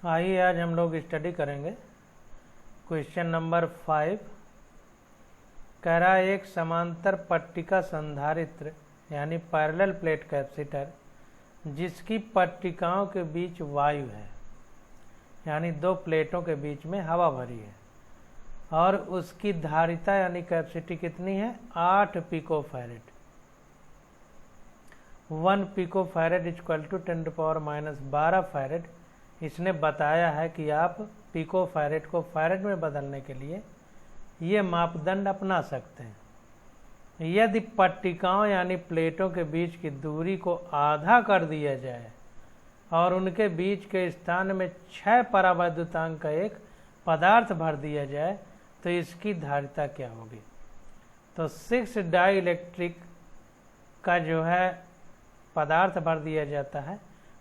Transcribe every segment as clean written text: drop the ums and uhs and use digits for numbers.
आइए आज हम लोग स्टडी करेंगे क्वेश्चन नंबर 5। कह रहा है एक समांतर पट्टिका संधारित्र यानी पैरेलल प्लेट कैपेसिटर जिसकी पट्टिकाओं के बीच वायु है, यानी दो प्लेटों के बीच में हवा भरी है और उसकी धारिता यानी कैपेसिटी कितनी है 8 pico farad. 1 pico farad equal to 10⁻⁻12 farad. इसने बताया है कि आप पिको फैरेड को फैरेड में बदलने के लिए ये मापदंड अपना सकते हैं। यदि पट्टिकाओं यानी प्लेटों के बीच की दूरी को आधा कर दिया जाए और उनके बीच के स्थान में 6 परावैद्युतांक का एक पदार्थ भर दिया जाए तो इसकी धारिता क्या होगी। तो 6 डाई इलेक्ट्रिक का जो है पदार्थ भर दिया जाता है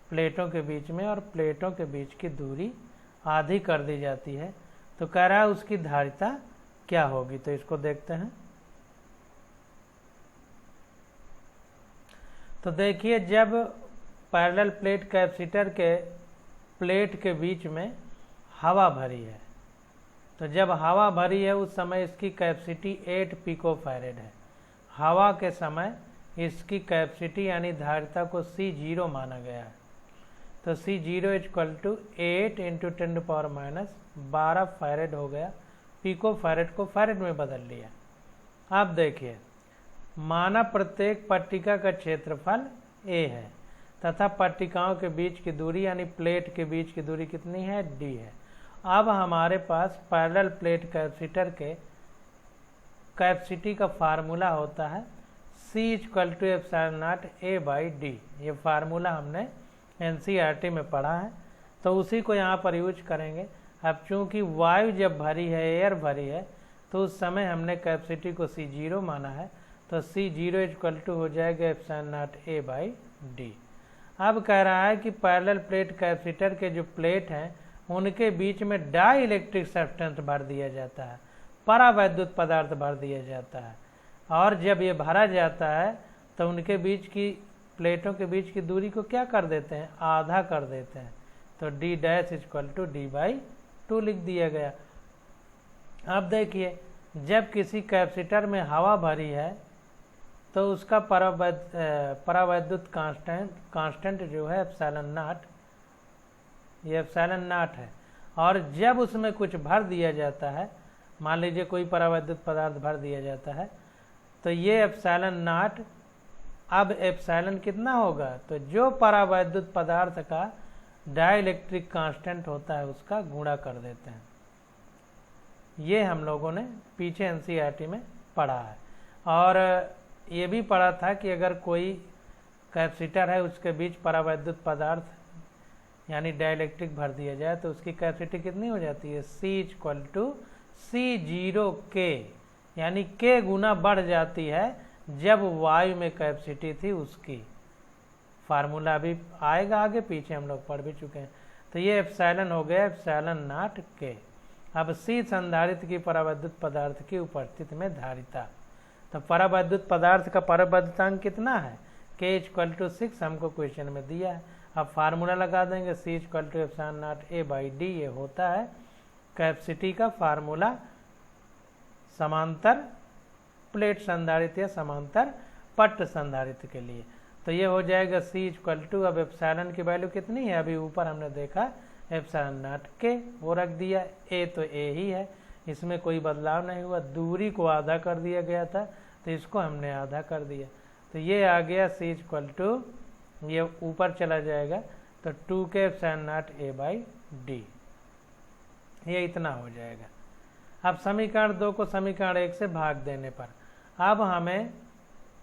प्लेटों के बीच में और प्लेटों के बीच की दूरी आधी कर दी जाती है, तो कह रहा है उसकी धारिता क्या होगी। तो इसको देखते हैं। तो देखिए, जब पैरेलल प्लेट कैपेसिटर के प्लेट के बीच में हवा भरी है, तो जब हवा भरी है उस समय इसकी कैपेसिटी 8 पिको फैरेड है। हवा के समय इसकी कैपेसिटी यानी धारिता को C0 माना गया है। तो C0 equal to 8 into 10⁻⁻12 farad हो गया। पिको फैरेड को फैरेड में बदल लिया। अब देखिए, माना प्रत्येक पट्टिका का क्षेत्रफल A है तथा पट्टिकाओं के बीच की दूरी यानी प्लेट के बीच की दूरी कितनी है D है। अब हमारे पास पैरेलल प्लेट कैपेसिटर के कैपेसिटी का फार्मूला होता है C इक्वल टू ε0 A/D। ये फार्मूला हमने NCERT में पढ़ा है, तो उसी को यहाँ पर यूज करेंगे। अब चूंकि वायु जब भरी है, एयर भरी है, तो उस समय हमने कैपेसिटी को C0 माना है, तो C0 इक्वल टू हो जाएगा ε0 A/D। अब कह रहा है कि पैरेलल प्लेट कैपेसिटर के जो प्लेट हैं उनके बीच में डाई इलेक्ट्रिक सब्सटेंस भर दिया जाता है, परावैद्युत पदार्थ भर दिया जाता है, और जब ये भरा जाता है तो उनके बीच की प्लेटों के बीच की दूरी को क्या कर देते हैं, आधा कर देते हैं। तो D dash equal to D/2 लिख दिया गया। अब देखिए, जब किसी कैपेसिटर में हवा भरी है तो उसका परावैद्युत कांस्टेंट जो है ε0, ये ε0 है। और जब उसमें कुछ भर दिया जाता है, मान लीजिए कोई परावैद्युत पदार्थ भर दिया जाता है, तो ये ε0 अब एप्सिलॉन कितना होगा, तो जो परावैद्युत पदार्थ का डाइलेक्ट्रिक कांस्टेंट होता है उसका गुणा कर देते हैं। ये हम लोगों ने पीछे NCERT में पढ़ा है। और ये भी पढ़ा था कि अगर कोई कैपेसिटर है उसके बीच परावैद्युत पदार्थ यानी डाइलेक्ट्रिक भर दिया जाए तो उसकी कैपेसिटी कितनी हो जाती है C इक्वल टू C0K, यानी K गुना बढ़ जाती है जब वायु में कैपेसिटी थी उसकी। फार्मूला भी आएगा आगे, पीछे हम लोग पढ़ भी चुके हैं। तो ये एप्सिलॉन हो गया ε0 K। अब C संधारित्र की परावैद्युत पदार्थ की उपस्थिति में धारिता। तो परावैद्युत पदार्थ का परावैद्युतांक कितना है, K इक्वल टू 6 हमको क्वेश्चन में दिया है। अब फार्मूला लगा देंगे C इक्वल टू ε0 A/D। ये होता है कैपेसिटी का फार्मूला समांतर प्लेट संधारित्र या समांतर पट्ट संधारित्र के लिए। तो ये हो जाएगा C इक्वल टू, अब एप्सिलॉन की वैल्यू कितनी है, अभी ऊपर हमने देखा ε0 K, वो रख दिया। A तो A ही है, इसमें कोई बदलाव नहीं हुआ। दूरी को आधा कर दिया गया था तो इसको हमने आधा कर दिया, तो ये आ गया C इक्वल टू, ये ऊपर चला जाएगा तो 2K ε0 A/D। ये इतना हो जाएगा। अब समीकरण 2 को समीकरण 1 से भाग देने पर अब हमें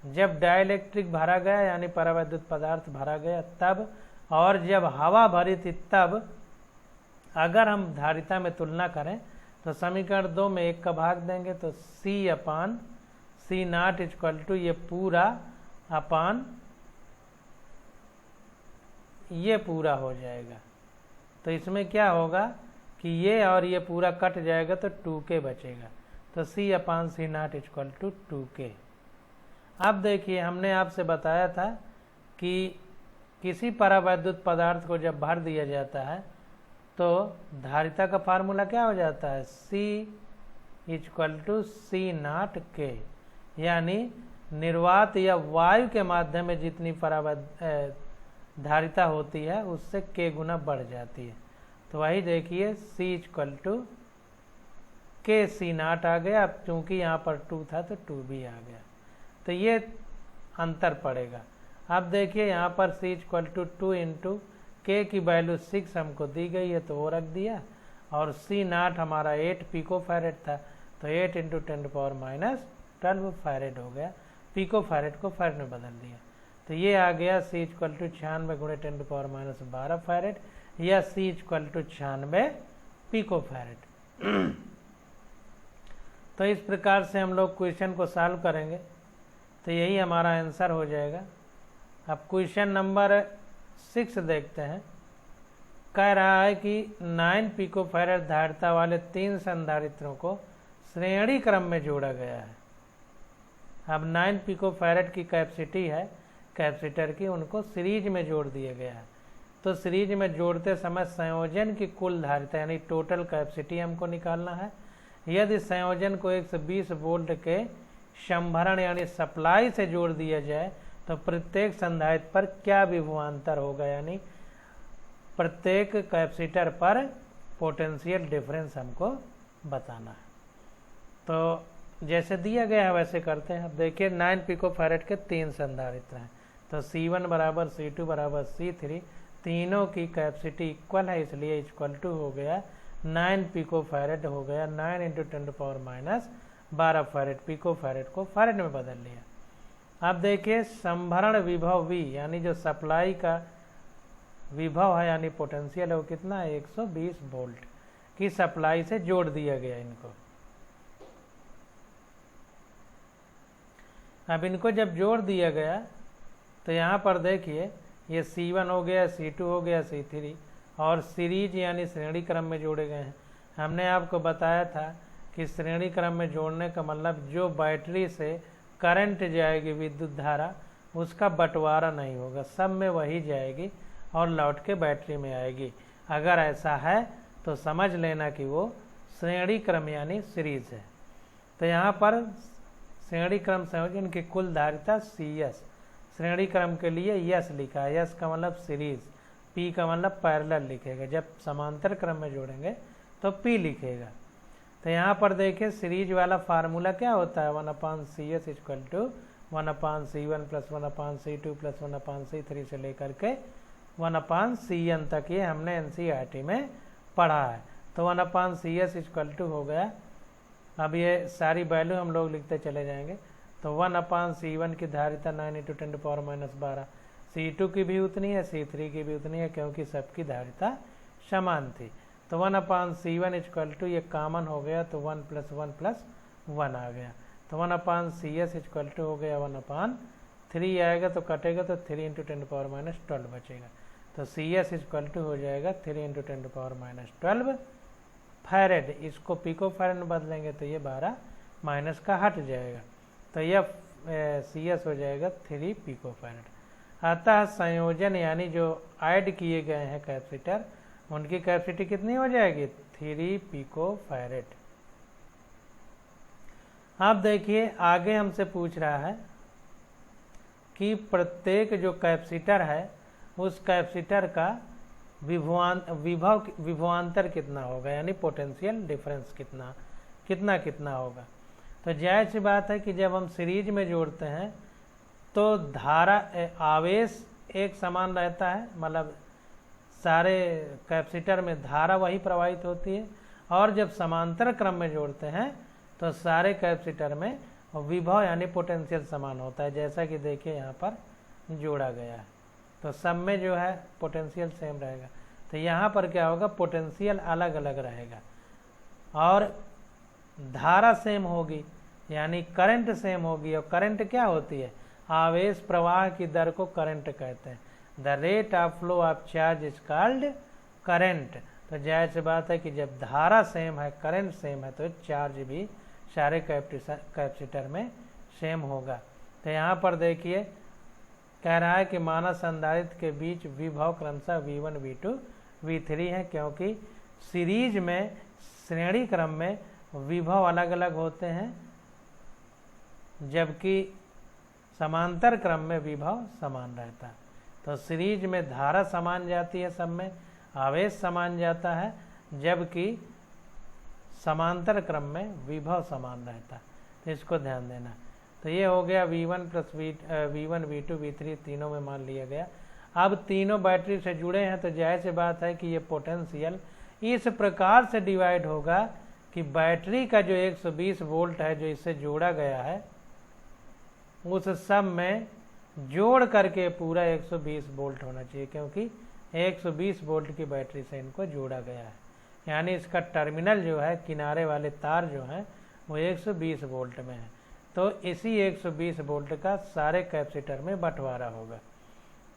जब डाइलेक्ट्रिक भरा गया यानी परावैद्युत पदार्थ भरा गया तब, और जब हवा भरी थी तब, अगर हम धारिता में तुलना करें तो समीकरण 2 में 1 का भाग देंगे तो C/C0 इक्वल टू ये पूरा अपान ये पूरा हो जाएगा। तो इसमें क्या होगा कि ये और ये पूरा कट जाएगा तो 2K बचेगा। तो C/C0 इक्वल टू 2K। अब देखिए, हमने आपसे बताया था कि किसी परावैद्युत पदार्थ को जब भर दिया जाता है तो धारिता का फार्मूला क्या हो जाता है, C equal to C naught K, यानी निर्वात या वायु के माध्यम में जितनी धारिता होती है उससे K गुना बढ़ जाती है। तो वही देखिए C equal to K C naught आ गया। अब चूंकि यहाँ पर 2 था तो 2 भी आ गया, तो ये अंतर पड़ेगा। अब देखिए यहाँ पर C equal to 2 into K की वैल्यू 6 हमको दी गई है तो वो रख दिया, और C नॉट हमारा 8 पिको फैरेड था, तो 8 इंटू 10⁻12 फैरेड हो गया। पिको फैरेड को फैरेड में बदल दिया, तो ये आ गया C इक्वल टू 96 गुणे 10⁻12 फैरेड, या C equal to 96 pico farad. तो इस प्रकार से हम लोग क्वेश्चन को सॉल्व करेंगे, तो यही हमारा आंसर हो जाएगा। अब क्वेश्चन नंबर 6 देखते हैं। कह रहा है कि 9 पिको फैरेड धारिता वाले 3 संधारित्रों को श्रेणी क्रम में जोड़ा गया है। अब 9 पिको फैरेड की कैपेसिटी है कैपेसिटर की, उनको सीरीज में जोड़ दिया गया है। तो सीरीज में जोड़ते समय संयोजन की कुल धारिता यानी टोटल कैपेसिटी हमको निकालना है। यदि संयोजन को 120 वोल्ट के संभरण यानी सप्लाई से जोड़ दिया जाए तो प्रत्येक संधारित्र पर क्या विभवांतर होगा, यानी प्रत्येक कैपेसिटर पर पोटेंशियल डिफरेंस हमको बताना है। तो जैसे दिया गया है वैसे करते हैं। अब देखिए 9 पिको फैरेड के 3 संधारित्र हैं, तो C1 बराबर C2 बराबर C3, तीनों की कैपेसिटी इक्वल है, इसलिए इक्वल टू हो गया 9 पिको फैरेड हो गया 9 इंटू 10⁻12 फैरेड। पिको फैरेड को फैरेड में बदल लिया। अब देखिए संभरण विभव V यानी जो सप्लाई का विभव है यानी पोटेंशियल है वो कितना है, 120 वोल्ट की सप्लाई से जोड़ दिया गया इनको। अब इनको जब जोड़ दिया गया तो यहाँ पर देखिए ये C1 हो गया, C2 हो गया, C3, और सीरीज यानी श्रेणी क्रम में जोड़े गए हैं। हमने आपको बताया था कि श्रेणी क्रम में जोड़ने का मतलब जो बैटरी से करंट जाएगी विद्युत धारा उसका बंटवारा नहीं होगा, सब में वही जाएगी और लौट के बैटरी में आएगी। अगर ऐसा है तो समझ लेना कि वो श्रेणी क्रम यानी सीरीज है। तो यहाँ पर श्रेणी क्रम संयोजन की कुल धारिता CS, श्रेणी क्रम के लिए S लिखा है, S का मतलब सीरीज, P का मतलब पैरेलल लिखेगा, जब समांतर क्रम में जोड़ेंगे तो P लिखेगा। तो यहाँ पर देखिए सीरीज वाला फार्मूला क्या होता है, 1/CS equal to 1/C1 plus 1/C2 plus 1/C3 से लेकर के 1/CN तक, ये हमने NCERT में पढ़ा है। तो 1/CS इक्वल टू हो गया, अब ये सारी वैल्यू हम लोग लिखते चले जाएंगे। तो 1/C1 की धारिता 9 इंटू 10⁻12, C2 की भी उतनी है, C3 की भी उतनी है, क्योंकि सबकी धारिता समान थी। तो 1/C1 इक्वल टू ये कॉमन हो गया तो 1 + 1 + 1 आ गया। तो 1/CS इक्वल टू हो गया 1/3 आएगा, तो कटेगा तो 3 इंटू 10⁻12 बचेगा। तो CS इक्वल टू हो जाएगा 3 इंटू 10⁻12 फैरेड। इसको पिको फैरेड में बदलेंगे तो ये 12 माइनस का हट जाएगा, तो यह CS हो जाएगा 3 पिको फैरेड। अतः संयोजन यानी जो ऐड किए गए हैं कैपेसिटर, उनकी कैपेसिटी कितनी हो जाएगी, 3 पिको फैरेड। अब देखिए आगे हमसे पूछ रहा है कि प्रत्येक जो कैपेसिटर है उस कैपेसिटर का विभवांतर कितना होगा, यानी पोटेंशियल डिफरेंस कितना होगा। तो जायज़ सी बात है कि जब हम सीरीज में जोड़ते हैं तो धारा आवेश एक समान रहता है, मतलब सारे कैपेसिटर में धारा वही प्रवाहित होती है, और जब समांतर क्रम में जोड़ते हैं तो सारे कैपेसिटर में विभव यानी पोटेंशियल समान होता है, जैसा कि देखिए यहाँ पर जोड़ा गया है। तो सब में जो है पोटेंशियल सेम रहेगा। तो यहाँ पर क्या होगा, पोटेंशियल अलग अलग रहेगा और धारा सेम होगी, यानी करंट सेम होगी। और करंट क्या होती है, आवेश प्रवाह की दर को करंट कहते हैं। The rate of flow of charge is called current. तो जाहिर सी बात है कि जब धारा सेम है, करंट सेम है, तो चार्ज भी सारे कैपेसिटर में सेम होगा। तो यहाँ पर देखिए कह रहा है कि माना संधारित्र के बीच विभव क्रमशः V1 V2 V3 है, क्योंकि सीरीज में श्रेणी क्रम में विभव अलग अलग होते हैं, जबकि समांतर क्रम में विभव समान रहता है। तो सीरीज में धारा समान जाती है, सब में आवेश समान जाता है, जबकि समांतर क्रम में विभव समान रहता है। तो इसको ध्यान देना। तो ये हो गया V1 plus V1 V2 V3 तीनों में मान लिया गया। अब तीनों बैटरी से जुड़े हैं, तो जाहिर सी बात है कि ये पोटेंशियल इस प्रकार से डिवाइड होगा कि बैटरी का जो 120 वोल्ट है जो इससे जोड़ा गया है, उस सब में जोड़ करके पूरा 120 वोल्ट होना चाहिए, क्योंकि 120 वोल्ट की बैटरी से इनको जोड़ा गया है। यानी इसका टर्मिनल जो है, किनारे वाले तार जो हैं, वो 120 वोल्ट में है। तो इसी 120 वोल्ट का सारे कैपेसिटर में बंटवारा होगा।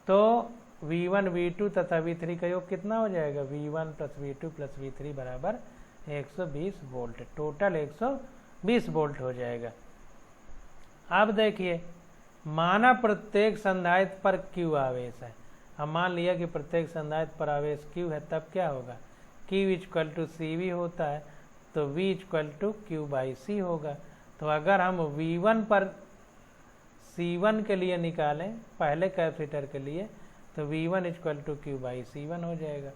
तो V1 V2 तथा V3 का योग कितना हो जाएगा? V1 plus V2 plus V3 बराबर 120 वोल्ट, टोटल 120 वोल्ट हो जाएगा। अब देखिए, माना प्रत्येक संधारित्र पर Q आवेश है। अब मान लिया कि प्रत्येक संधारित्र पर आवेश Q है, तब क्या होगा? Q इक्वल टू CV होता है, तो V equal to Q by C होगा। तो अगर हम V1 पर C1 के लिए निकालें, पहले कैपेसिटर के लिए, तो V1 equal to Q by C1 हो जाएगा।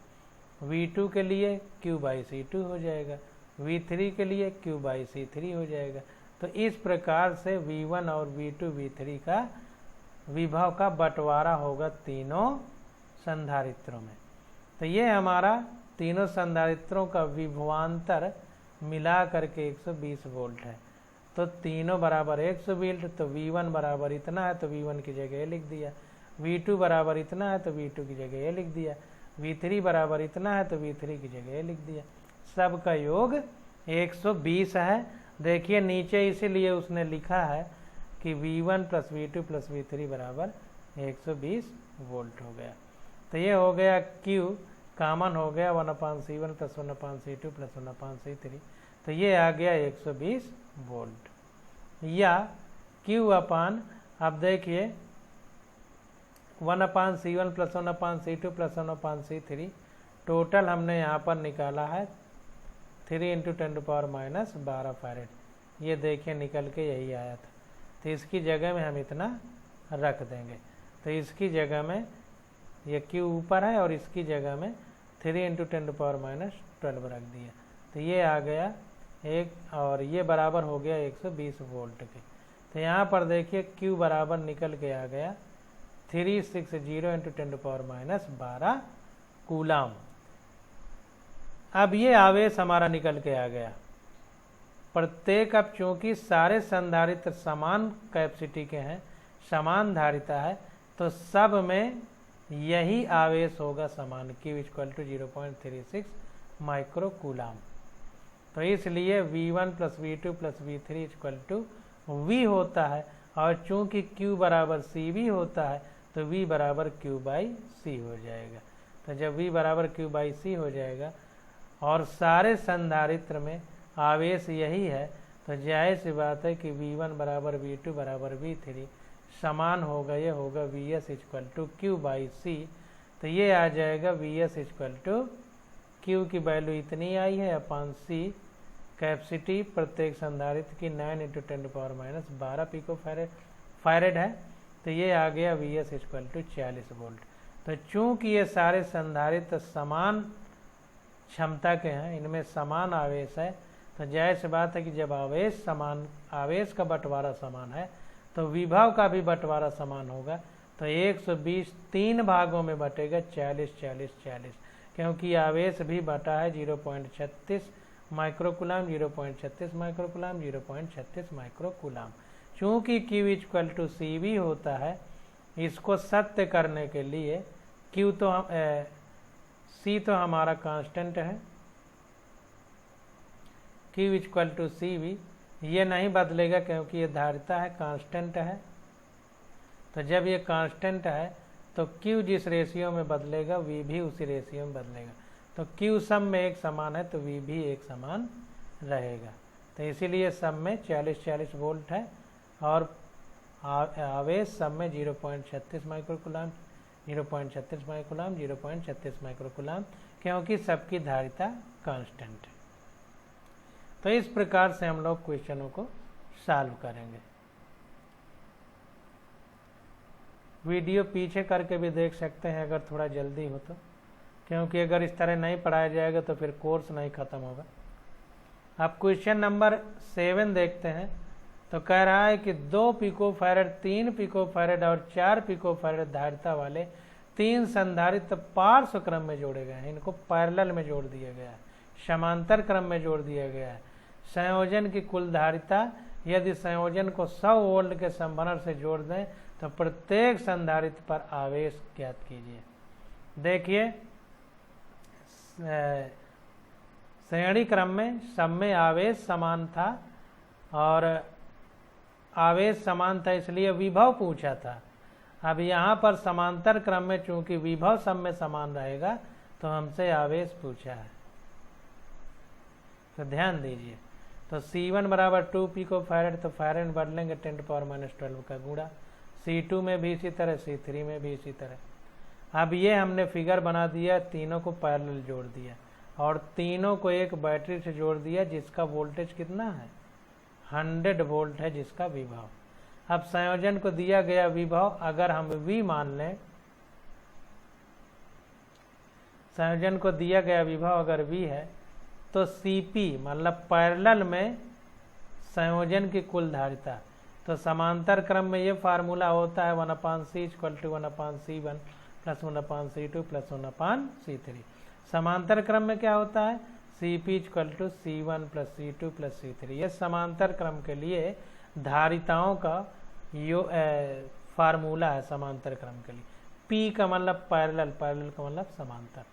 V2 के लिए Q बाई C2 हो जाएगा। V3 के लिए Q बाई C3 हो जाएगा। तो इस प्रकार से V1 और V2 V3 का विभव का बंटवारा होगा तीनों संधारित्रों में। तो ये हमारा तीनों संधारित्रों का विभवांतर मिला करके 120 वोल्ट है। तो तीनों बराबर 100 वोल्ट, तो V1 बराबर इतना है, तो V1 की जगह ये लिख दिया। V2 बराबर इतना है, तो V2 की जगह ये लिख दिया। V3 बराबर इतना है, तो V3 की जगह ये लिख दिया। सब का योग 120 है। देखिए नीचे इसीलिए उसने लिखा है कि V1 plus V2 plus V3 बराबर 120 वोल्ट हो गया। तो ये हो गया Q, कॉमन हो गया 1/C1 plus 1/C2 plus 1/C3। तो ये आ गया 120 वोल्ट, या Q अपान, अब देखिए 1/C1 plus 1/C2 plus 1/C3, total हमने यहाँ पर निकाला है 3 × 10⁻⁻12 फैरेड। ये देखिए निकल के यही आया था। तो इसकी जगह में हम इतना रख देंगे। तो इसकी जगह में ये Q ऊपर है और इसकी जगह में 3 × 10⁻12 रख दिया। तो ये आ गया एक, और ये बराबर हो गया 120 वोल्ट के। तो यहाँ पर देखिए Q बराबर निकल के आ गया 360 × 10⁻12 कूलाम। अब ये आवेश हमारा निकल के आ गया प्रत्येक। अब चूंकि सारे संधारित्र समान कैपेसिटी के हैं, समान धारिता है, तो सब में यही आवेश होगा समान, Q equal to 0.36 micro coulomb. तो इसलिए V1 plus V2 plus V3 equal to V होता है, और चूंकि Q बराबर CV होता है, तो V बराबर Q बाई C हो जाएगा। तो जब V बराबर Q बाई C हो जाएगा और सारे संधारित्र में आवेश यही है, तो जाहिर सी बात है कि V1 बराबर V2 बराबर V3 समान होगा, ये होगा Vs equal to Q by C। तो ये आ जाएगा Vs इक्वल टू Q की वैल्यू इतनी आई है अपान C, कैपेसिटी प्रत्येक संधारित्र की 9 × 10⁻12 पिको फैरेड है। तो ये आ गया Vs इक्वल टू 40 वोल्ट। तो चूंकि ये सारे संधारित्र समान क्षमता के हैं, इनमें समान आवेश है, तो जाहिर सी बात है कि जब आवेश का बंटवारा समान है, तो विभव का भी बंटवारा समान होगा। तो 120 तीन भागों में बटेगा, 40 40 40, क्योंकि आवेश भी बटा है 0.36 माइक्रोकूलाम, 0.36 माइक्रोकूलाम, 0.36 माइक्रोकूलाम। चूंकि Q इक्वल टू CV होता है, इसको सत्य करने के लिए Q तो C तो हमारा कांस्टेंट है, Q इक्वल टू CV, ये नहीं बदलेगा क्योंकि ये धारिता है, कांस्टेंट है। तो जब ये कांस्टेंट है तो Q जिस रेशियो में बदलेगा, V भी उसी रेशियो में बदलेगा। तो Q सब में एक समान है, तो V भी एक समान रहेगा। तो इसीलिए सब में 40 40 वोल्ट है, और आवेश सब में 0.36 माइक्रोकूलाम, 0.36 माइक्रोकूलाम, 0.36 माइक्रोकूलाम क्योंकि सबकी धारिता कांस्टेंट है। तो इस प्रकार से हम लोग क्वेश्चनों को सॉल्व करेंगे। वीडियो पीछे करके भी देख सकते हैं अगर थोड़ा जल्दी हो तो, क्योंकि अगर इस तरह नहीं पढ़ाया जाएगा तो फिर कोर्स नहीं ख़त्म होगा। अब क्वेश्चन नंबर 7 देखते हैं। तो कह रहा है कि 2 पिकोफैरेड, 3 पिकोफैरेड और 4 पिकोफैरेड धारिता वाले 3 संधारित्र पार्श्व क्रम में जोड़े गए हैं। इनको पैरेलल में जोड़ दिया गया है, समांतर क्रम में जोड़ दिया गया है। संयोजन की कुल धारिता, यदि संयोजन को 100 वोल्ट के संभरण से जोड़ दें तो प्रत्येक संधारित्र पर आवेश ज्ञात कीजिए। देखिए श्रेणी क्रम में सब में आवेश समान था और आवेश समान था इसलिए विभव पूछा था। अब यहाँ पर समांतर क्रम में चूंकि विभव सब में समान रहेगा तो हमसे आवेश पूछा है। तो ध्यान दीजिए, तो C1 बराबर 2 पिकोफैरेड, तो फैरेड बदलेंगे 10⁻12 का गुणा। C2 में भी इसी तरह, C3 में भी इसी तरह। अब ये हमने फिगर बना दिया, तीनों को पैरेलल जोड़ दिया और तीनों को एक बैटरी से जोड़ दिया जिसका वोल्टेज कितना है, 100 वोल्ट है जिसका विभव। अब संयोजन को दिया गया विभव अगर हम V मान लें, संयोजन को दिया गया विभव अगर V है तो Cp मतलब पैरेलल में संयोजन की कुल धारिता। तो समांतर क्रम में ये फार्मूला होता है 1/C = 1/C1 + 1/C2 + 1/C3। समांतर क्रम में क्या होता है, Cp = C1 + C2 + C3। ये समांतर क्रम के लिए धारिताओं का फार्मूला है समांतर क्रम के लिए। P का मतलब पैरेलल, पैरेलल का मतलब समांतर।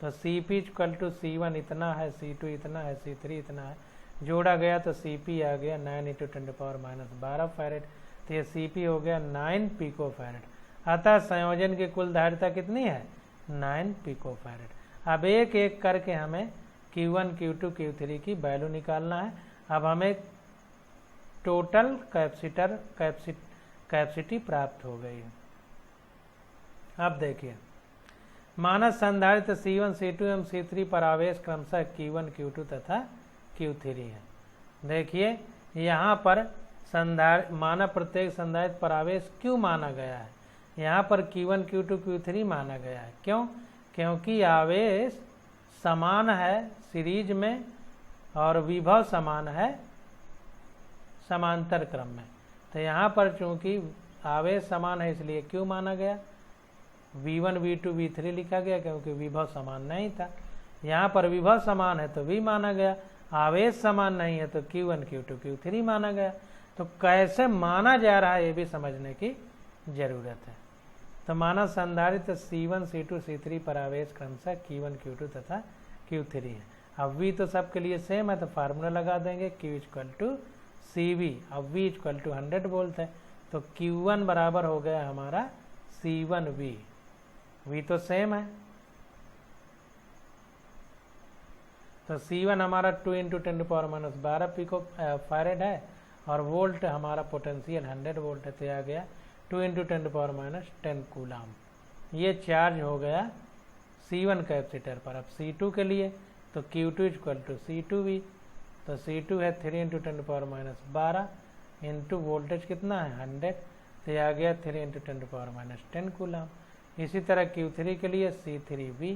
तो Cp = C1 इतना है, C2 इतना है, C3 इतना है, जोड़ा गया तो Cp आ गया 9 × 10⁻12 फैरेड। तो ये Cp हो गया 9 पिकोफैरेड। अतः संयोजन की कुल धारिता कितनी है, 9 पिकोफैरेड। अब एक एक करके हमें Q1, Q2, Q3 की वैल्यू निकालना है। अब हमें टोटल कैपेसिटी प्राप्त हो गई है। अब देखिए, मानस संधारित्र C1, C2 एवं C3 पर आवेश क्रमशः Q1, Q2 तथा Q3 है। देखिए यहाँ पर माना प्रत्येक संधारित्र पर आवेश क्यों माना गया है, यहाँ पर Q1, Q2, Q3 माना गया है। क्यों? क्योंकि आवेश समान है सीरीज में और विभव समान है समांतर क्रम में। तो यहाँ पर चूंकि आवेश समान है इसलिए क्यों माना गया, V1, V2, V3 लिखा गया क्योंकि विभव समान नहीं था। यहाँ पर विभव समान है तो V माना गया, आवेश समान नहीं है तो Q1, Q2, Q3 माना गया। तो कैसे माना जा रहा है ये भी समझने की जरूरत है। तो माना संधारित्र C1, C2, C3 पर आवेश क्रमशः Q1, Q2 तथा Q3 है। अब V तो सबके लिए सेम है तो फार्मूला लगा देंगे, Q = CV। अब V = 100 वोल्ट है तो Q1 बराबर हो गया हमारा C1V। V तो सेम है तो C1 हमारा 2 × 10⁻12 पिकोफैरेड है और वोल्ट हमारा पोटेंशियल 100 वोल्ट है। तो आ गया 2 × 10⁻10 कूलम। ये चार्ज हो गया C1 कैपेसिटर पर। अब C2 के लिए तो Q2 = C2V। तो C2 है 3 × 10⁻12 इंटू वोल्टेज कितना है 100। तो आ गया 3 × 10⁻10 कूलम। इसी तरह Q3 के लिए C3V।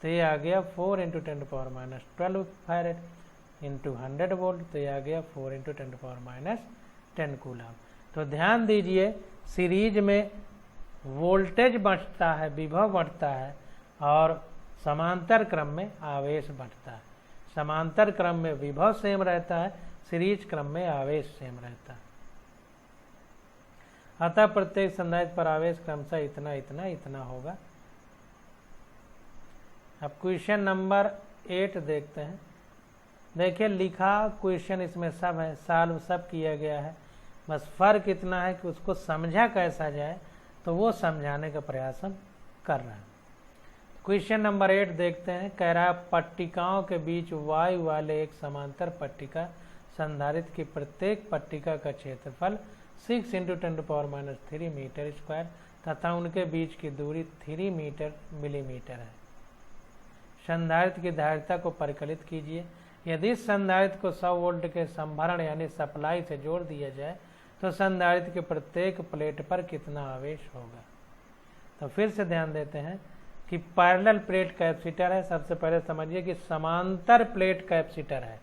तो ये आ गया 4 × 10⁻12 फैरेड इंटू 100 वोल्ट। तो ये आ गया 4 × 10⁻10 कूलम। तो ध्यान दीजिए, सीरीज में वोल्टेज बढ़ता है, विभव बढ़ता है और समांतर क्रम में आवेश बढ़ता है। समांतर क्रम में विभव सेम रहता है, सीरीज क्रम में आवेश सेम रहता है। अतः प्रत्येक संधारित्र पर आवेश क्रमशः इतना इतना इतना होगा। अब क्वेश्चन नंबर 8 देखते हैं। देखिए लिखा क्वेश्चन इसमें सब है, सॉल्व सब किया गया है, बस फर्क इतना है कि उसको समझा कैसा जाए तो वो समझाने का प्रयास हम कर रहे हैं। क्वेश्चन नंबर 8 देखते हैं। कह रहा है पट्टिकाओं के बीच वायु वाले एक समांतर पट्टिका संधारित्र की प्रत्येक पट्टिका का क्षेत्रफल 6 × 10⁻³ मीटर स्क्वायर तथा उनके बीच की दूरी 3 मिलीमीटर है। संधारित्र की धारिता को परिकलित कीजिए। यदि इस संधारित्र को 100 वोल्ट के संभरण यानी सप्लाई से जोड़ दिया जाए तो संधारित्र के प्रत्येक प्लेट पर कितना आवेश होगा। तो फिर से ध्यान देते हैं कि पैरेलल प्लेट कैपेसिटर है। सबसे पहले समझिए कि समांतर प्लेट कैपेसिटर है,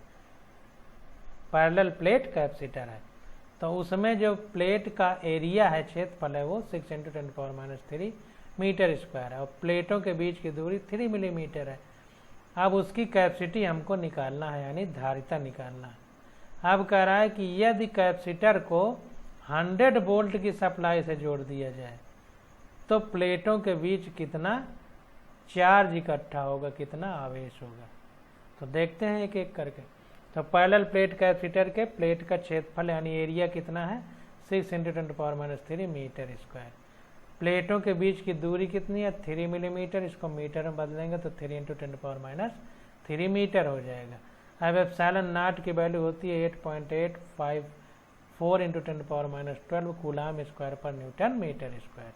पैरेलल प्लेट कैपेसिटर है। तो उसमें जो प्लेट का एरिया है, क्षेत्रफल है, वो 6 × 10⁻³ मीटर स्क्वायर है और प्लेटों के बीच की दूरी 3 मिलीमीटर है। अब उसकी कैपेसिटी हमको निकालना है, यानी धारिता निकालना है। अब कह रहा है कि यदि कैपेसिटर को 100 वोल्ट की सप्लाई से जोड़ दिया जाए तो प्लेटों के बीच कितना चार्ज इकट्ठा होगा, कितना आवेश होगा। तो देखते हैं एक एक करके। तो पैरेलल प्लेट कैपेसिटर के प्लेट का क्षेत्रफल यानी एरिया कितना है, 6 × 10⁻³ मीटर स्क्वायर। प्लेटों के बीच की दूरी कितनी है, 3 मिलीमीटर। इसको मीटर में बदलेंगे तो 3 × 10⁻³ मीटर हो जाएगा। अब ε0 की वैल्यू होती है 8.854 × 10⁻12 कूलाम स्क्वायर पर न्यूटन मीटर स्क्वायर।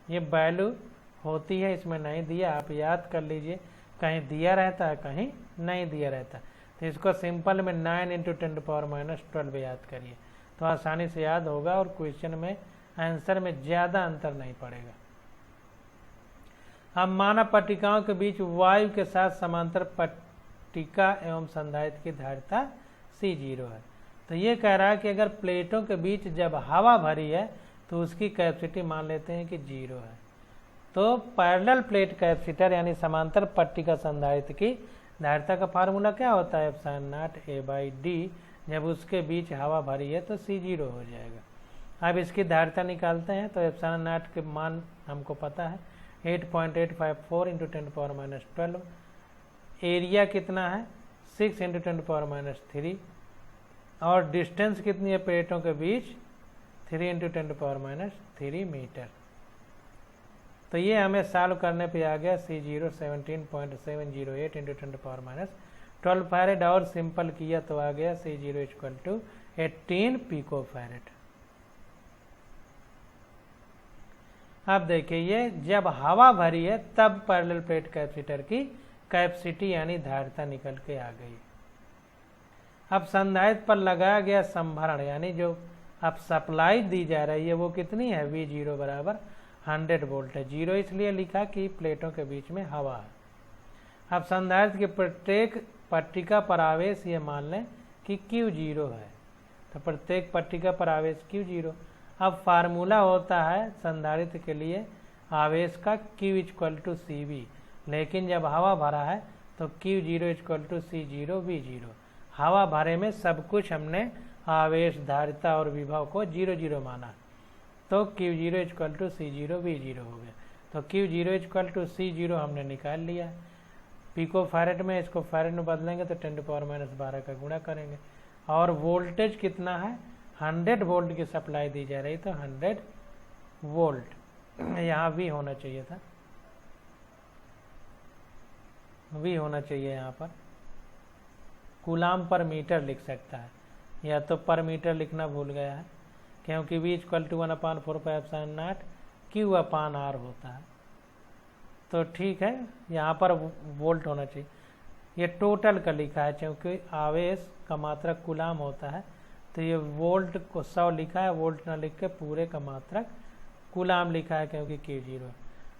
ये वैल्यू होती है, इसमें नहीं दिया, आप याद कर लीजिए। कहीं दिया रहता है, कहीं नहीं दिया रहता। तो इसको सिंपल में 9 × 10⁻12 याद करिए तो आसानी से याद होगा और क्वेश्चन में आंसर में ज़्यादा अंतर नहीं पड़ेगा। अब मानव पट्टिकाओं के बीच वायु के साथ समांतर पट्टिका एवं संधारित्र की धारिता C0 है। तो ये कह रहा है कि अगर प्लेटों के बीच जब हवा भरी है तो उसकी कैपेसिटी मान लेते हैं कि 0 है। तो पैरेलल प्लेट कैपेसिटर यानी समांतर पट्टिका संधारित्र की धारिता का फार्मूला क्या होता है, ε0A/d। जब उसके बीच हवा भरी है तो C0 हो जाएगा। अब इसकी धारिता निकालते हैं तो ε0 के मान हमको पता है 8.854 × 10⁻12। एरिया कितना है, 6 × 10⁻³ और डिस्टेंस कितनी है प्लेटों के बीच, 3 × 10⁻³ मीटर। तो ये हमें सॉल्व करने पे आ गया C0 17.708 × 10⁻12 फैरेड और सिंपल किया तो आ गया C0 = 18 पिको फैरेड। अब देखिए ये जब हवा भरी है तब पैरेलल प्लेट कैपेसिटर की कैपेसिटी यानी धारिता निकल के आ गई। अब संधारित्र पर लगाया गया संभरण यानी जो अब सप्लाई दी जा रही है वो कितनी है, V0 = 100 वोल्ट है। 0 इसलिए लिखा कि प्लेटों के बीच में हवा है। अब संधारित्र के प्रत्येक पट्टिका पर आवेश ये मान लें कि Q0 है। तो प्रत्येक पट्टिका पर आवेश Q0। अब फार्मूला होता है संधारित्र के लिए आवेश का Q = CV, लेकिन जब हवा भरा है तो Q0 = C0 V0। हवा भरे में सब कुछ हमने आवेश, धारिता और विभव को 0 माना तो Q0 = C0 V0 हो गया। तो Q0 = C0 हमने निकाल लिया। पिको फैरेड में इसको फैरेड में बदलेंगे तो 10⁻12 का गुणा करेंगे। और वोल्टेज कितना है, 100 वोल्ट की सप्लाई दी जा रही तो 100 वोल्ट, यहाँ V होना चाहिए था, V होना चाहिए यहाँ पर। कूलाम पर मीटर लिख सकता है या तो पर मीटर लिखना भूल गया है क्योंकि V = 1/4πε0 Q/R होता है। तो ठीक है, यहाँ पर वोल्ट होना चाहिए। ये टोटल का लिखा है क्योंकि आवेश का मात्रक कूलाम होता है तो ये वोल्ट को 100 लिखा है, वोल्ट ना लिख के पूरे का मात्रक कूलाम लिखा है क्योंकि Q0।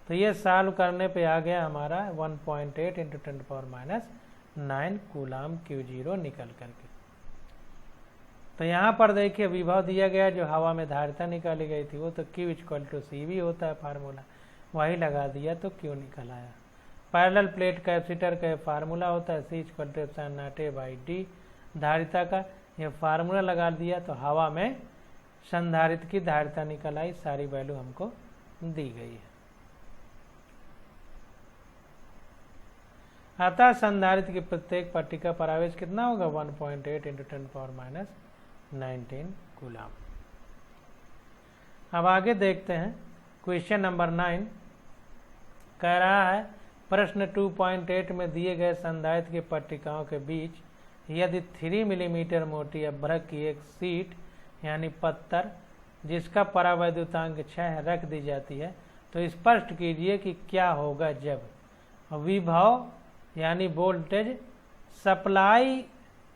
तो ये सॉल्व करने पे आ गया हमारा 1.8 × 10⁻9 कूलाम Q0 निकल करके। तो यहाँ पर देखिए विभव दिया गया, जो हवा में धारिता निकाली गई थी वो तो Q = CV होता है फार्मूला, वही लगा दिया तो Q निकल आया। पैरेलल प्लेट कैपेसिटर का फार्मूला होता है C = ε0A/d। धारिता का ये फार्मूला लगा दिया तो हवा में संधारित्र की धारिता निकल आई, सारी वैल्यू हमको दी गई है। अतः संधारित्र की प्रत्येक पट्टिका पर आवेश कितना होगा, 1.8 × 10⁻19 कूलाम। अब आगे देखते हैं क्वेश्चन नंबर 9 कह रहा है प्रश्न 2.8 में दिए गए संधारित्र की पट्टिकाओं के बीच यदि 3 मिलीमीटर मोटी अभ्रक की एक सीट यानी पत्थर जिसका परावैद्युतांक 6 रख दी जाती है तो स्पष्ट कीजिए कि क्या होगा जब विभव यानी वोल्टेज सप्लाई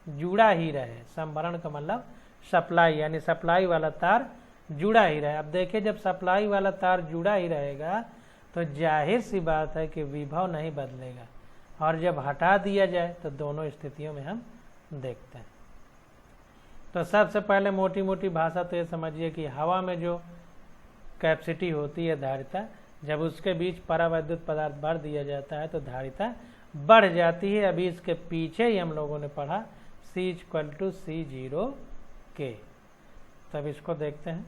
जुड़ा ही रहे। संभरण का मतलब सप्लाई, यानी सप्लाई वाला तार जुड़ा ही रहे। अब देखिए जब सप्लाई वाला तार जुड़ा ही रहेगा तो जाहिर सी बात है कि विभव नहीं बदलेगा, और जब हटा दिया जाए तो दोनों स्थितियों में हम देखते हैं। तो सबसे पहले मोटी मोटी भाषा तो ये समझिए कि हवा में जो कैपेसिटी होती है धारिता, जब उसके बीच परावैद्युत पदार्थ भर दिया जाता है तो धारिता बढ़ जाती है। अभी इसके पीछे ही हम लोगों ने पढ़ा C = C0K। तब इसको देखते हैं।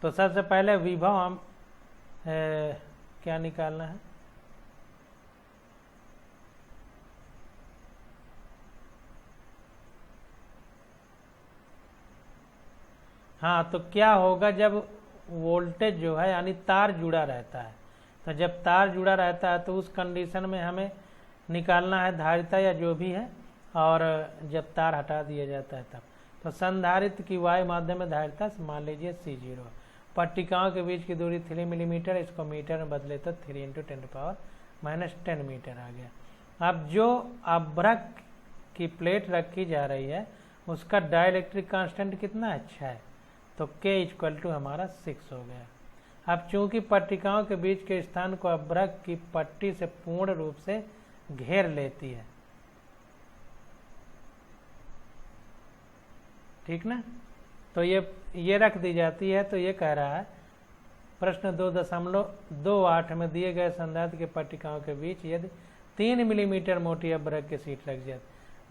तो सबसे पहले विभव हम क्या निकालना है, हाँ तो क्या होगा जब वोल्टेज जो है यानी तार जुड़ा रहता है, तो जब तार जुड़ा रहता है तो उस कंडीशन में हमें निकालना है धारिता या जो भी है, और जब तार हटा दिया जाता है तब। तो संधारित्र की वायु माध्यम में धारिता मान लीजिए C0, पट्टिकाओं के बीच की दूरी 3 मिलीमीटर, इसको मीटर में बदले तो 3 × 10⁻10 मीटर आ गया। अब जो अभ्रक की प्लेट रखी जा रही है उसका डाइलेक्ट्रिक कांस्टेंट कितना अच्छा है, तो K = हमारा 6 हो गया। अब चूंकि पट्टिकाओं के बीच के स्थान को अभ्रक की पट्टी से पूर्ण रूप से घेर लेती है, ठीक ना, तो ये रख दी जाती है। तो ये कह रहा है प्रश्न 2.28 में दिए गए संधारित्र के पट्टिकाओं के बीच यदि 3 मिलीमीटर मोटी अभ्रक की सीट रख जाए।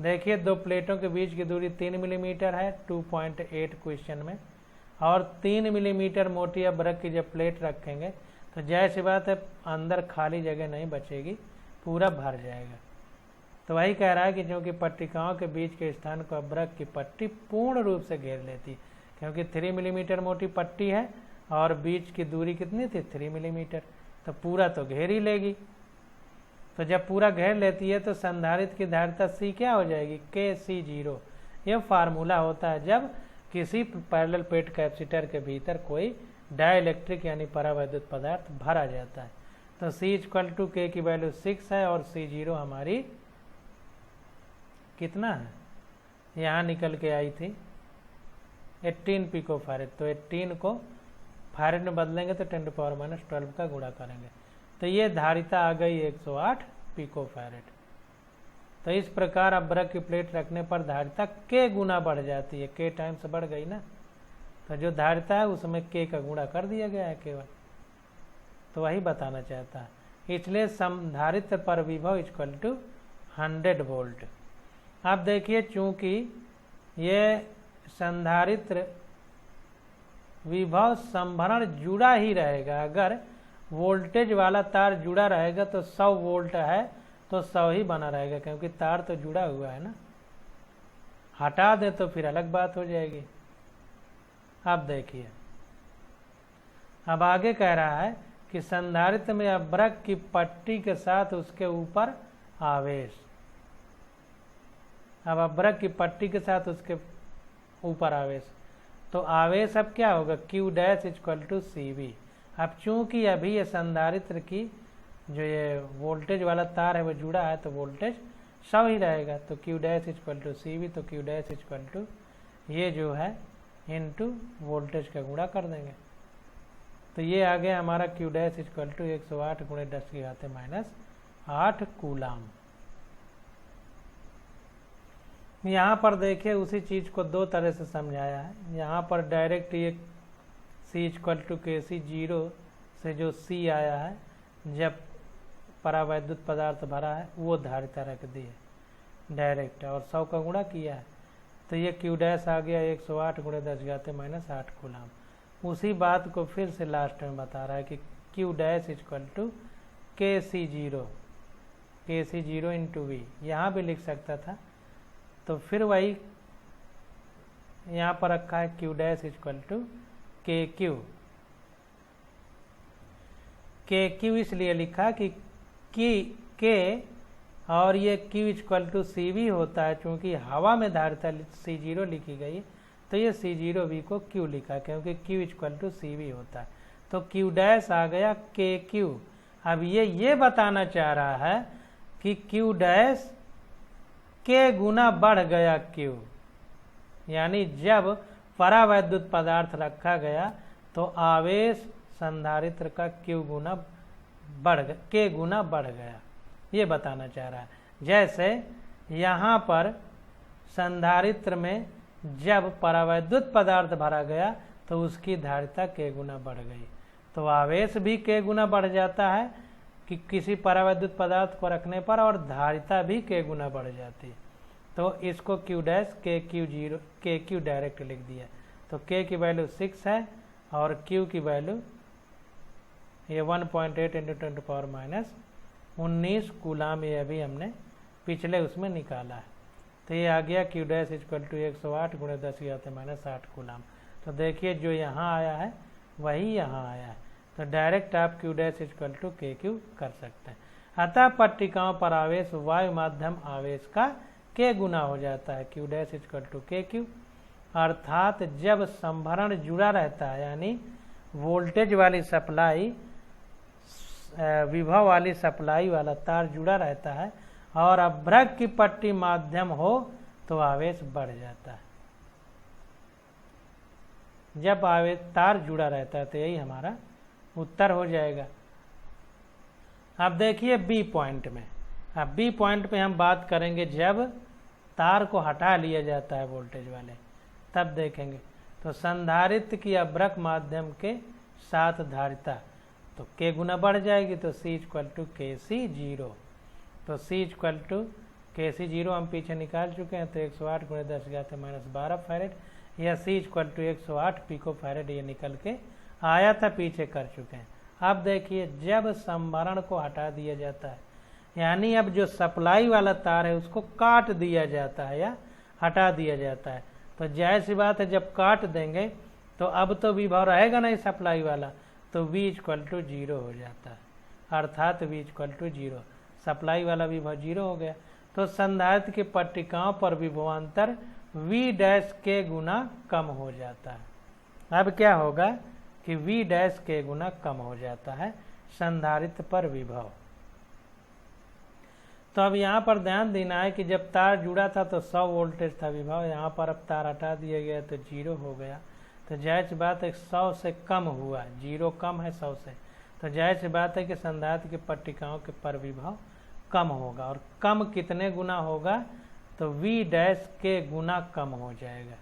देखिए दो प्लेटों के बीच की दूरी 3 मिलीमीटर है 2.8 क्वेश्चन में, और 3 मिलीमीटर मोटी अभ्रक की जब प्लेट रखेंगे तो जाहिर सी बात है अंदर खाली जगह नहीं बचेगी, पूरा भर जाएगा। तो वही कह रहा है कि क्योंकि पट्टिकाओं के बीच के स्थान को अभ्रक की पट्टी पूर्ण रूप से घेर लेती है, क्योंकि 3 मिलीमीटर मोटी पट्टी है और बीच की दूरी कितनी थी 3 मिलीमीटर, तो पूरा तो घेर ही लेगी। तो जब पूरा घेर लेती है तो संधारित्र की धारिता C क्या हो जाएगी, KC0। यह फार्मूला होता है जब किसी पैरेलल प्लेट कैपेसिटर के भीतर कोई डाइलेक्ट्रिक यानी परावैद्युत पदार्थ भरा जाता है। तो C = K की वैल्यू 6 है और C0 हमारी कितना है, यहाँ निकल के आई थी 18 पिकोफैरेड। तो 18 को फैरेड में बदलेंगे तो 10⁻12 का गुणा करेंगे, तो ये धारिता आ गई 108 पिकोफैरेड। तो इस प्रकार अभ्रक की प्लेट रखने पर धारिता K गुना बढ़ जाती है, K टाइम्स बढ़ गई ना, तो जो धारिता है उसमें K का गुणा कर दिया गया है केवल। तो वही बताना चाहता है। इसलिए संधारित्र पर विभव = 100 वोल्ट। अब देखिए चूंकि ये संधारित्र विभव संभरण जुड़ा ही रहेगा, अगर वोल्टेज वाला तार जुड़ा रहेगा तो 100 वोल्ट है तो 100 ही बना रहेगा, क्योंकि तार तो जुड़ा हुआ है ना। हटा दें तो फिर अलग बात हो जाएगी। अब देखिए अब आगे कह रहा है कि संधारित्र में अभ्रक की पट्टी के साथ उसके ऊपर आवेश, अब अभ्रक की पट्टी के साथ उसके ऊपर आवेश, तो आवेश अब क्या होगा, Q' = CV। अब चूंकि अभी ये संधारित्र की जो ये वोल्टेज वाला तार है वो जुड़ा है तो वोल्टेज 100 ही रहेगा, तो Q' = CV। तो Q' ये जो है इनटू वोल्टेज का गुणा कर देंगे, तो ये आ गया हमारा Q' = 108 × 10⁻8 कूलाम। यहाँ पर देखिए उसी चीज को दो तरह से समझाया है। यहाँ पर डायरेक्ट ये C = KC0 से जो C आया है जब परावैद्युत पदार्थ भरा है वो धारिता रख दी है डायरेक्ट, और 100 का गुणा किया है, तो ये Q' आ गया 108 × 10⁻8 कूलाम। उसी बात को फिर से लास्ट में बता रहा है कि Q' = KC0 × V, यहाँ भी लिख सकता था, तो फिर वही यहाँ पर रखा है Q' = KQ। KQ इसलिए लिखा कि K और ये Q = CV होता है, क्योंकि हवा में धारिता C0 लिखी गई तो ये C0V को Q लिखा क्योंकि Q = CV होता है। तो Q' आ गया KQ। अब ये बताना चाह रहा है कि Q डैश के गुना बढ़ गया Q, यानी जब परावैद्युत पदार्थ रखा गया तो आवेश संधारित्र का Q गुना K गुना बढ़ गया, ये बताना चाह रहा है। जैसे यहाँ पर संधारित्र में जब परावैद्युत पदार्थ भरा गया तो उसकी धारिता K गुना बढ़ गई, तो आवेश भी K गुना बढ़ जाता है कि किसी परावैद्युत पदार्थ को रखने पर, और धारिता भी K गुना बढ़ जाती है। तो इसको Q डैश KQ डायरेक्ट लिख दिया। तो K की वैल्यू 6 है और Q की वैल्यू ये 1.8 × 10⁻19 कूलाम, ये अभी हमने पिछले उसमें निकाला है। तो ये आ गया Q डैश = 108 × 10⁻8 कूलाम। तो देखिए जो यहाँ आया है वही यहाँ आया है, तो डायरेक्ट आप Q डैश = KQ कर सकते हैं। अतः पट्टिकाओं पर आवेश वायु माध्यम आवेश का K गुना हो जाता है, Q डैश = KQ। अर्थात जब संभरण जुड़ा रहता है, यानी वोल्टेज वाली सप्लाई, विभव वाली सप्लाई वाला तार जुड़ा रहता है और अभ्रक की पट्टी माध्यम हो तो आवेश बढ़ जाता है। जब आवेश तार जुड़ा रहता है तो यही हमारा उत्तर हो जाएगा। अब देखिए बी पॉइंट में, अब बी पॉइंट पे हम बात करेंगे जब तार को हटा लिया जाता है वोल्टेज वाले, तब देखेंगे। तो संधारित्र की अभ्रक माध्यम के साथ धारिता तो K गुना बढ़ जाएगी, तो C = KC0। तो C = KC0 हम पीछे निकाल चुके हैं, तो 108 × 10⁻12 फैरेड, या C = 108 पिको फैरेड, ये निकल के आया था, पीछे कर चुके हैं। अब देखिए जब संभरण को हटा दिया जाता है, यानी अब जो सप्लाई वाला तार है उसको काट दिया जाता है या हटा दिया जाता है, तो जाहिर सी बात है जब काट देंगे तो अब तो विभव रहेगा नहीं सप्लाई वाला, तो V = 0 हो जाता है। अर्थात V = 0, सप्लाई वाला विभव 0 हो गया। तो संधारित्र की पट्टिकाओं पर विभवांतर V डैश K गुना कम हो जाता है। अब क्या होगा कि V डैश K गुना कम हो जाता है संधारित्र पर विभव। तो अब यहाँ पर ध्यान देना है कि जब तार जुड़ा था तो 100 वोल्टेज था विभव, यहाँ पर अब तार हटा दिया गया तो 0 हो गया। तो जाहिर सी बात है 100 से कम हुआ, 0 कम है 100 से, तो जाहिर सी बात है कि संधारित्र की पट्टिकाओं के पर विभव कम होगा। और कम कितने गुना होगा, तो V डैश K गुना कम हो जाएगा।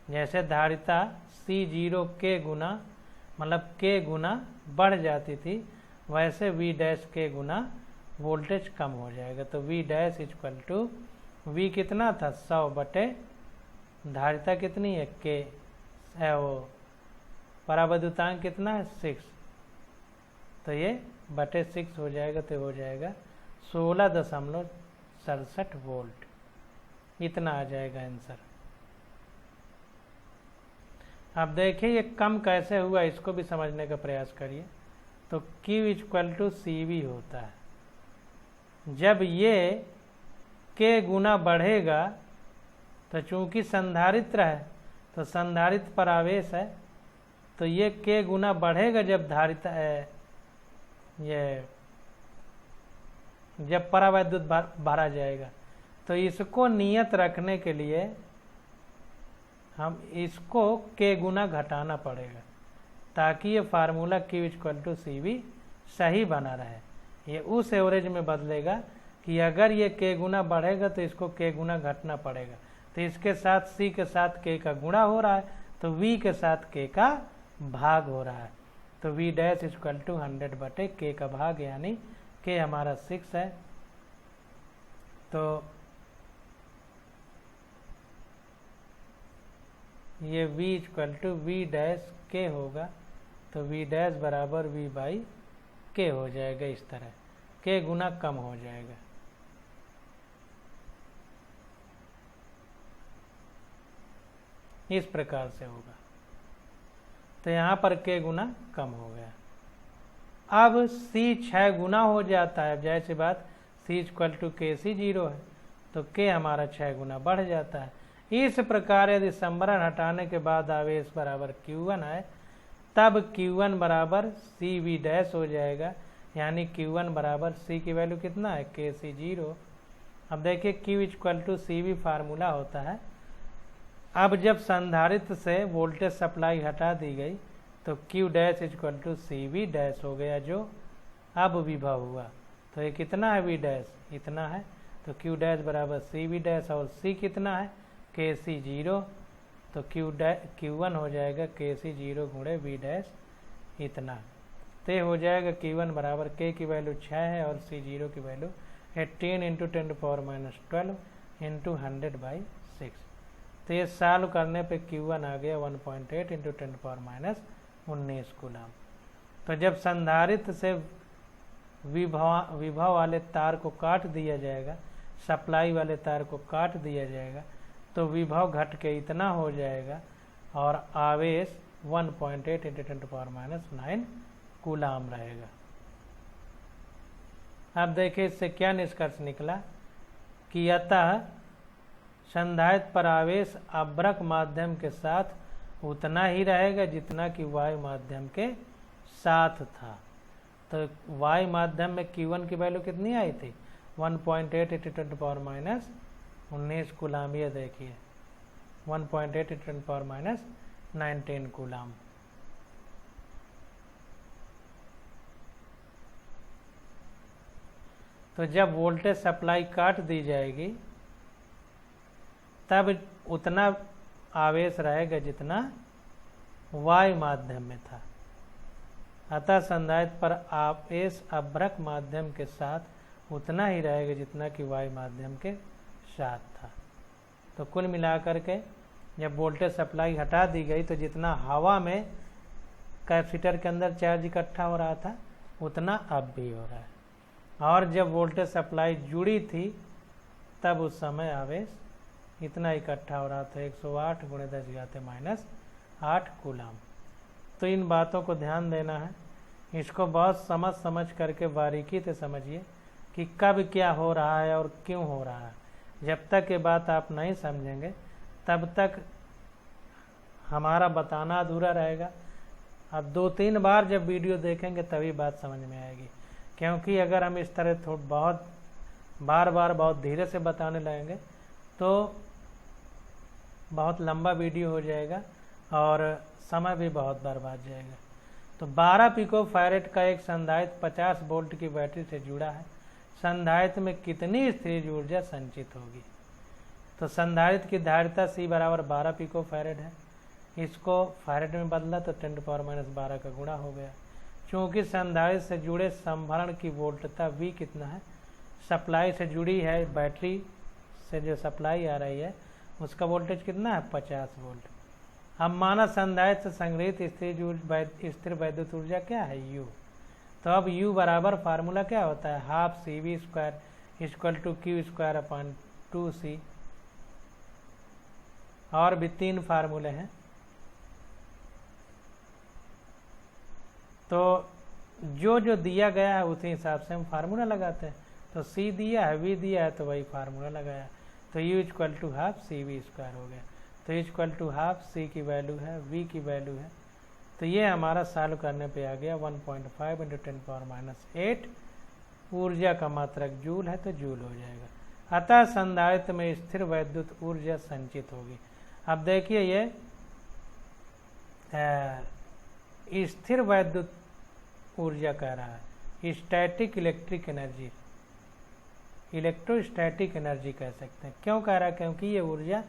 जैसे धारिता C0 K गुना, मतलब K गुना बढ़ जाती थी, वैसे V डैश K गुना वोल्टेज कम हो जाएगा। तो V डैश = V कितना था 100 बटे धारिता कितनी है K, वो परावैद्युतांक कितना है 6, तो ये बटे 6 हो जाएगा, तो हो जाएगा 16.67 वोल्ट, इतना आ जाएगा आंसर। अब देखिए ये कम कैसे हुआ, इसको भी समझने का प्रयास करिए। तो Q = CV होता है, जब ये K गुना बढ़ेगा तो चूंकि संधारित्र है तो संधारित्र पर आवेश है, तो ये K गुना बढ़ेगा जब धारिता ये जब परावैद्युत भरा जाएगा। तो इसको नियत रखने के लिए हम इसको K गुना घटाना पड़ेगा, ताकि ये फार्मूला Q = CV सही बना रहे। ये उस एवरेज में बदलेगा कि अगर ये K गुना बढ़ेगा तो इसको K गुना घटना पड़ेगा। तो इसके साथ C के साथ K का गुणा हो रहा है, तो V के साथ K का भाग हो रहा है। तो V डैश = 100 बटे K का भाग, यानी K हमारा 6 है। तो ये V = V डैश K होगा, तो V डैश बराबर V/K हो जाएगा। इस तरह K गुना कम हो जाएगा। इस प्रकार से होगा, तो यहाँ पर K गुना कम हो गया। अब C 6 गुना हो जाता है, जैसी बात C = KC0 है, तो K हमारा 6 गुना बढ़ जाता है। इस प्रकार यदि संभरण हटाने के बाद आवेश बराबर Q1 है, तब Q1 बराबर CV डैश हो जाएगा, यानी Q1 बराबर C की वैल्यू कितना है Kc0। अब देखिए Q equal to CV formula होता है। अब जब संधारित्र से वोल्टेज सप्लाई हटा दी गई तो Q dash equal to CV dash हो गया, जो अब विभव हुआ। तो ये कितना है V डैश, इतना है, तो Q डैश बराबर CV डैश, और C कितना है Kc0, तो Q1 हो जाएगा Kc0 गुणे V डैश इतना। तो ये हो जाएगा Q1 बराबर K की वैल्यू 6 है और C0 की वैल्यू 18 × 10⁻12 × 100/6। तो ये सॉल्व करने पे Q1 आ गया 1.8 × 10⁻19 कूलम। तो जब संधारित्र से विभव वाले तार को काट दिया जाएगा, सप्लाई वाले तार को काट दिया जाएगा, तो विभव घट के इतना हो जाएगा और आवेश 1.8 × 10⁻9 कूलम रहेगा। अब देखिए इससे क्या निष्कर्ष निकला कि अतः संधारित्र पर आवेश अभ्रक माध्यम के साथ उतना ही रहेगा जितना कि वायु माध्यम के साथ था। तो वायु माध्यम में Q1 की वैल्यू कितनी आई थी 1.8 × 10⁻19 कूलम। ये देखिए 1.8 × 10⁻19 कूलम। तो जब वोल्टेज सप्लाई काट दी जाएगी तब उतना आवेश रहेगा जितना वायु माध्यम में था। अतः संधारित्र पर आवेश अभ्रक माध्यम के साथ उतना ही रहेगा जितना कि वायु माध्यम के साथ था। तो कुल मिलाकर के जब वोल्टेज सप्लाई हटा दी गई तो जितना हवा में कैपेसिटर के अंदर चार्ज इकट्ठा हो रहा था उतना अब भी हो रहा है, और जब वोल्टेज सप्लाई जुड़ी थी तब उस समय आवेश इतना इकट्ठा हो रहा था 108 × 10⁻8 कूलम। तो इन बातों को ध्यान देना है, इसको बहुत समझ करके बारीकी से समझिए कि कब क्या हो रहा है और क्यों हो रहा है। जब तक ये बात आप नहीं समझेंगे तब तक हमारा बताना अधूरा रहेगा। अब 2-3 बार जब वीडियो देखेंगे तभी बात समझ में आएगी, क्योंकि अगर हम इस तरह बहुत बार बहुत धीरे से बताने लगेंगे तो बहुत लंबा वीडियो हो जाएगा और समय भी बहुत बर्बाद जाएगा। तो 12 पिकोफैरेड का एक संधारित्र 50 वोल्ट की बैटरी से जुड़ा है। संधारित्र में कितनी स्थिर ऊर्जा संचित होगी? तो संधारित्र की धारिता C बराबर 12 पिकोफैरेड है। इसको फैरेड में बदला तो 10⁻12 का गुणा हो गया। चूँकि संधारित्र से जुड़े संभरण की वोल्टता V कितना है, सप्लाई से जुड़ी है, बैटरी से जो सप्लाई आ रही है उसका वोल्टेज कितना है 50 वोल्ट। अब माना संधारित्र से संग्रहित स्थिर वैद्युत ऊर्जा क्या है U। तो अब U बराबर फार्मूला क्या होता है 12CV² = Q² 2C। और भी 3 फार्मूले हैं। तो जो दिया गया है उसी हिसाब से हम फार्मूला लगाते हैं। तो C दिया है, V दिया है, तो वही फार्मूला लगाया। तो U = 12CV² हो गया। तो U = 12C की वैल्यू है, V की वैल्यू है। तो ये हमारा सॉल्व करने पे आ गया 1.5 × 10⁻8। ऊर्जा का मात्रक जूल है तो जूल हो जाएगा। अतः संधारित्र में स्थिर वैद्युत ऊर्जा संचित होगी। अब देखिए ये स्थिर वैद्युत ऊर्जा कह रहा है, static electric energy, electrostatic energy कह सकते हैं। क्यों कह रहा है? क्योंकि ये ऊर्जा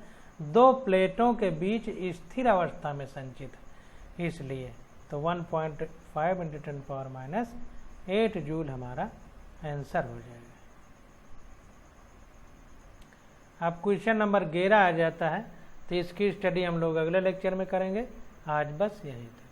2 प्लेटों के बीच स्थिर अवस्था में संचित है, इसलिए। तो 1.5 × 10⁻8 जूल हमारा आंसर हो जाएगा। अब क्वेश्चन नंबर 11 आ जाता है, तो इसकी स्टडी हम लोग अगले लेक्चर में करेंगे। आज बस यही था।